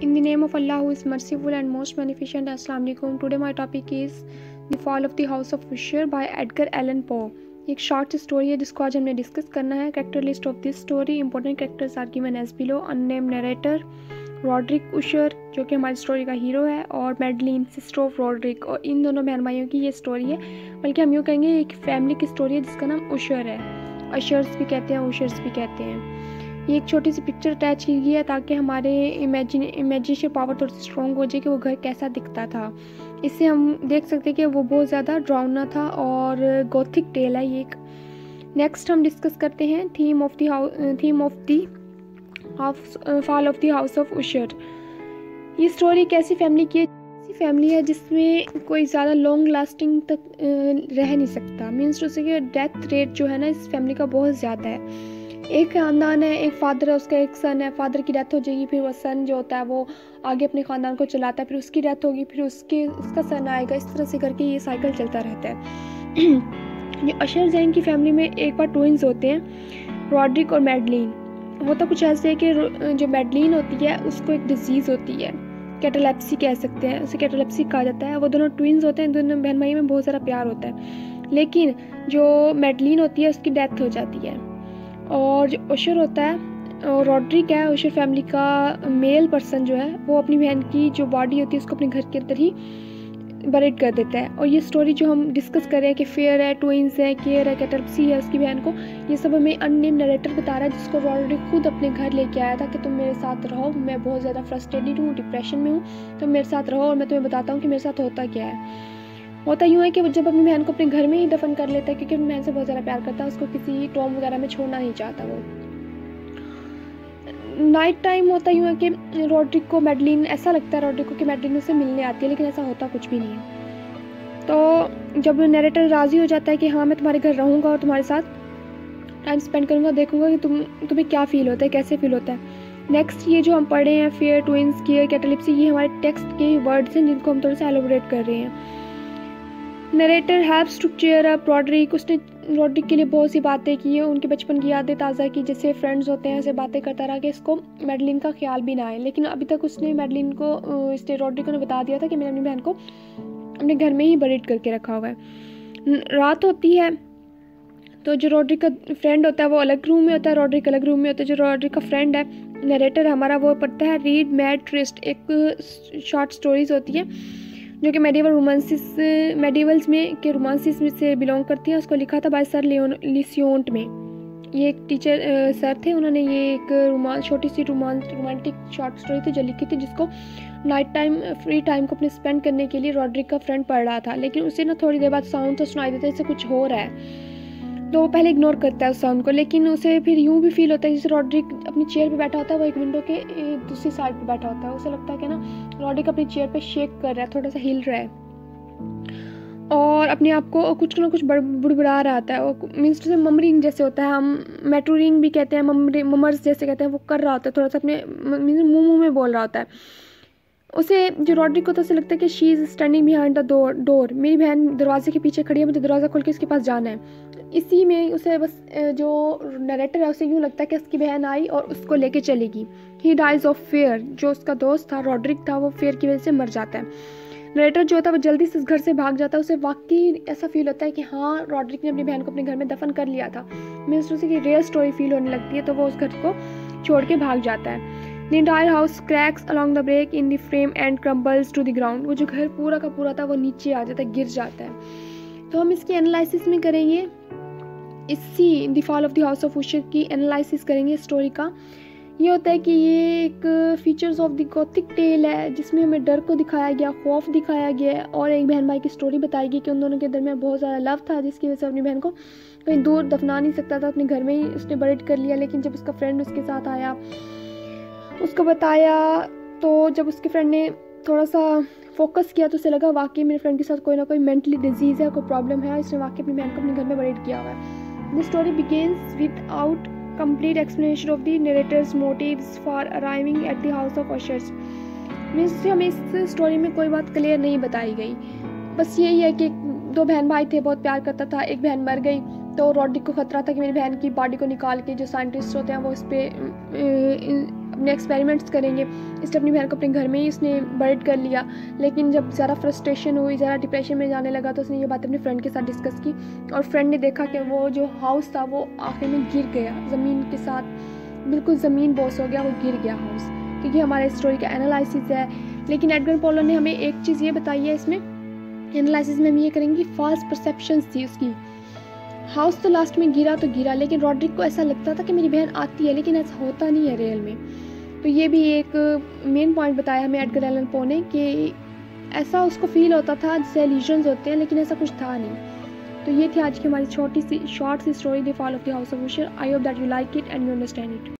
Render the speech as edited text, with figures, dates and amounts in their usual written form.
In the name of Allah who is merciful and most beneficent, Assalamu alaikum. Today my topic is The Fall of the House of Usher by Edgar Allan Poe. एक short story है जिसको आज हमने discuss करना है. Character list of this story. Important characters are given as below. Unnamed narrator, Roderick Usher जो कि हमारी स्टोरी का हीरो है, और मैडलिन सिस्टर ऑफ रॉड्रिक. और इन दोनों बहन भाइयों की ये स्टोरी है, बल्कि हम यूँ कहेंगे एक फैमिली की स्टोरी है जिसका नाम उशर है. अशर्स भी कहते हैं, उशर्स भी कहते हैं. ये एक छोटी सी पिक्चर अटैच की गई है ताकि हमारे इमेजिनेशन पावर थोड़ी सी स्ट्रॉन्ग हो जाए कि वो घर कैसा दिखता था. इससे हम देख सकते हैं कि वो बहुत ज़्यादा डरावना था और गोथिक टेल है ये एक. नेक्स्ट हम डिस्कस करते हैं theme of the fall of the house of Usher. ये स्टोरी कैसी फैमिली की है? ऐसी फैमिली है जिसमें कोई ज़्यादा लॉन्ग लास्टिंग तक रह नहीं सकता. मीन्स टू से डेथ रेट जो है ना इस फैमिली का बहुत ज़्यादा है. एक ख़ानदान है, एक फादर है, उसका एक सन है. फादर की डेथ हो जाएगी, फिर वो सन जो होता है वो आगे अपने ख़ानदान को चलाता है, फिर उसकी डेथ होगी, फिर उसका सन आएगा. इस तरह से करके ये साइकिल चलता रहता है. ये अशर जैन की फैमिली में एक बार ट्विंस होते हैं, रॉड्रिक और मैडलिन. होता कुछ ऐसे है कि जो मैडलिन होती है उसको एक डिजीज़ होती है, कैटालेप्सी कह सकते हैं, उसे कैटालेप्सी कहा जाता है. वो दोनों ट्विंस होते हैं, दोनों बहन भाई में बहुत सारा प्यार होता है. लेकिन जो मैडलिन होती है उसकी डेथ हो जाती है. और जो उशर होता है, रॉड्रिक है, उशर फैमिली का मेल पर्सन जो है, वो अपनी बहन की जो बॉडी होती है उसको अपने घर के अंदर ही बरेड कर देता है. और ये स्टोरी जो हम डिस्कस कर रहे हैं कि फेयर है, ट्विंस है, केयर है, कैटालेप्सी है उसकी बहन को, ये सब हमें अननेम नरेटर बता रहा है जिसको रॉड्रिक खुद अपने घर लेके आया था कि तुम मेरे साथ रहो, मैं बहुत ज़्यादा फ्रस्ट्रेटेड हूँ, डिप्रेशन में हूँ, तुम मेरे साथ रहो और मैं तुम्हें बताता हूँ कि मेरे साथ होता क्या है. होता यूँ है कि वो जब अपनी बहन को अपने घर में ही दफन कर लेता है क्योंकि अपनी बहन से बहुत ज़्यादा प्यार करता है, उसको किसी टॉम वगैरह में छोड़ना नहीं चाहता. वो नाइट टाइम होता यूँ है कि रॉड्रिक को मैडलिन, ऐसा लगता है रॉड्रिक को कि मैडलिन उससे मिलने आती है, लेकिन ऐसा होता कुछ भी नहीं है. तो जब नरेटर राज़ी हो जाता है कि हाँ मैं तुम्हारे घर रहूँगा और तुम्हारे साथ टाइम स्पेंड करूँगा, देखूँगा कि तुम्हें क्या फ़ील होता है, कैसे फ़ील होता है. नेक्स्ट ये जो हम पढ़े हैं फेयर, ट्विंस, केयर, कैटालेप्सी, ये हमारे टेक्स्ट के वर्ड्स हैं जिनको हम थोड़ा सा एलोबरेट कर रहे हैं. Narrator helps to cheer up Roderick. उसने रॉड्रिक के लिए बहुत सी बातें की हैं, उनके बचपन की यादें ताज़ा की, जैसे फ्रेंड्स होते हैं ऐसे बातें करता रहा कि इसको मैडलिन का ख्याल भी ना आए. लेकिन अभी तक उसने मैडलिन को, इसने रॉड्रिक को बता दिया था कि मैंने अपनी बहन को अपने घर में ही बरेड करके रखा हुआ है. रात होती है तो जो रॉड्रिक का फ्रेंड होता है वो अलग रूम में होता है, रॉड्रिक अलग रूम में होता है. जो रॉड्रिक का फ्रेंड है नरेटर हमारा, वो पढ़ता है रीड मैड ट्रिस्ट, एक शॉर्ट स्टोरीज होती है जो कि मेडिवल्स में के रोमांसिस में से बिलोंग करती हैं. उसको लिखा था बाय सर लिसियोंट में. ये एक टीचर सर थे, उन्होंने ये एक छोटी सी रोमांटिक शॉर्ट स्टोरी थी जो लिखी थी, जिसको नाइट टाइम फ्री टाइम को अपने स्पेंड करने के लिए रॉड्रिक का फ्रेंड पढ़ रहा था. लेकिन उसे ना थोड़ी देर बाद साउंड तो सुनाई देता है जैसे कुछ हो रहा है, तो वो पहले इग्नोर करता है उस साउंड को. लेकिन उसे फिर यूँ भी फील होता है जैसे रॉड्रिक अपनी चेयर पे बैठा होता है, वो एक विंडो के दूसरी साइड पे बैठा होता है. उसे लगता है कि ना रॉड्रिक अपनी चेयर पे शेक कर रहा है, थोड़ा सा हिल रहा है और अपने आप को कुछ ना कुछ बुड़बुड़ा रहा होता है. वो मीन्स टू ममरिंग जैसे होता है, हम मैटूरिंग भी कहते हैं, ममर्स जैसे कहते हैं, वो कर रहा होता है, थोड़ा सा अपने मुँह में बोल रहा होता है. उसे जो रॉड्रिक को तो उसे लगता है कि she is standing behind the door. मेरी बहन दरवाजे के पीछे खड़ी है, मुझे दरवाज़ा खोल के उसके पास जाना है. इसी में उसे बस जो नरेटर है उसे यूँ लगता है कि उसकी बहन आई और उसको लेके चलेगी. He dies of fear. जो उसका दोस्त था रॉड्रिक था, वो फेयर की वजह से मर जाता है. नरेटर जो होता है वो जल्दी से इस घर से भाग जाता है. उसे वाकई ऐसा फील होता है कि हाँ रॉड्रिक ने अपनी बहन को अपने घर में दफन कर लिया था. मीन्स उसे की रियल स्टोरी फील होने लगती है, तो वो उस घर को छोड़ के भाग जाता है. The entire house cracks along the break in the frame and crumbles to the ground. वो जो घर पूरा का पूरा था वो नीचे आ जाता है, गिर जाता है. तो हम इसकी एनालिसिस में करेंगे, इसी the fall of the house of Usher की एनालिसिस करेंगे स्टोरी का. ये होता है कि ये एक features of the Gothic tale है जिसमें हमें डर को दिखाया गया, खौफ दिखाया गया है, और एक बहन भाई की स्टोरी बताई गई कि उन दोनों के दरमियान बहुत ज़्यादा लव था जिसकी वजह से अपनी बहन को कहीं दूर दफना नहीं सकता था, अपने घर में ही उसने बरेड कर लिया. लेकिन जब उसका फ्रेंड उसके साथ आया, उसको बताया, तो जब उसके फ्रेंड ने थोड़ा सा फोकस किया तो उसे लगा वाकई मेरे फ्रेंड के साथ कोई ना कोई मेंटली डिजीज़ है, कोई प्रॉब्लम है, इसने वाकई अपनी बहन को अपने घर में बरेड किया हुआ है. This story begins without complete explanation of the narrator's motives for arriving at the house of Ushers. Means हमें इस स्टोरी में कोई बात क्लियर नहीं बताई गई. बस यही है कि दो बहन भाई थे, बहुत प्यार करता था, एक बहन मर गई तो रॉड्रिक को ख़तरा था कि मेरी बहन की बॉडी को निकाल के जो साइंटिस्ट होते हैं वो इस पर अपने एक्सपेरिमेंट्स करेंगे, इसलिए अपनी बहन को अपने घर में ही उसने बर्ड कर लिया। लेकिन जब ज़्यादा फ्रस्ट्रेशन हुई, ज़्यादा डिप्रेशन में जाने लगा, तो उसने ये बात अपने फ्रेंड के साथ डिस्कस की और फ्रेंड ने देखा कि वो जो हाउस था वो आखिर में गिर गया, ज़मीन के साथ बिल्कुल ज़मीन बोस हो गया, वो गिर गया हाउस। तो ये हमारे स्टोरी का एनालिसिस है। लेकिन एडगर पोलो ने हमें एक चीज़ ये बताई है इसमें एनालिसिस में हम ये करेंगे, फॉल्स परसेप्शंस थी उसकी। हाउस तो लास्ट में गिरा तो गिरा, लेकिन रॉड्रिक को ऐसा लगता था कि मेरी बहन आती है, लेकिन ऐसा होता नहीं है रियल में। तो ये भी एक मेन पॉइंट बताया हमें एडगर एलन पो ने कि ऐसा उसको फील होता था जैसे इल्यूजन्स होते हैं, लेकिन ऐसा कुछ था नहीं। तो ये थी आज की हमारी शॉर्ट सी story, the fall of the house of Usher. I hope that you like it and you understand it.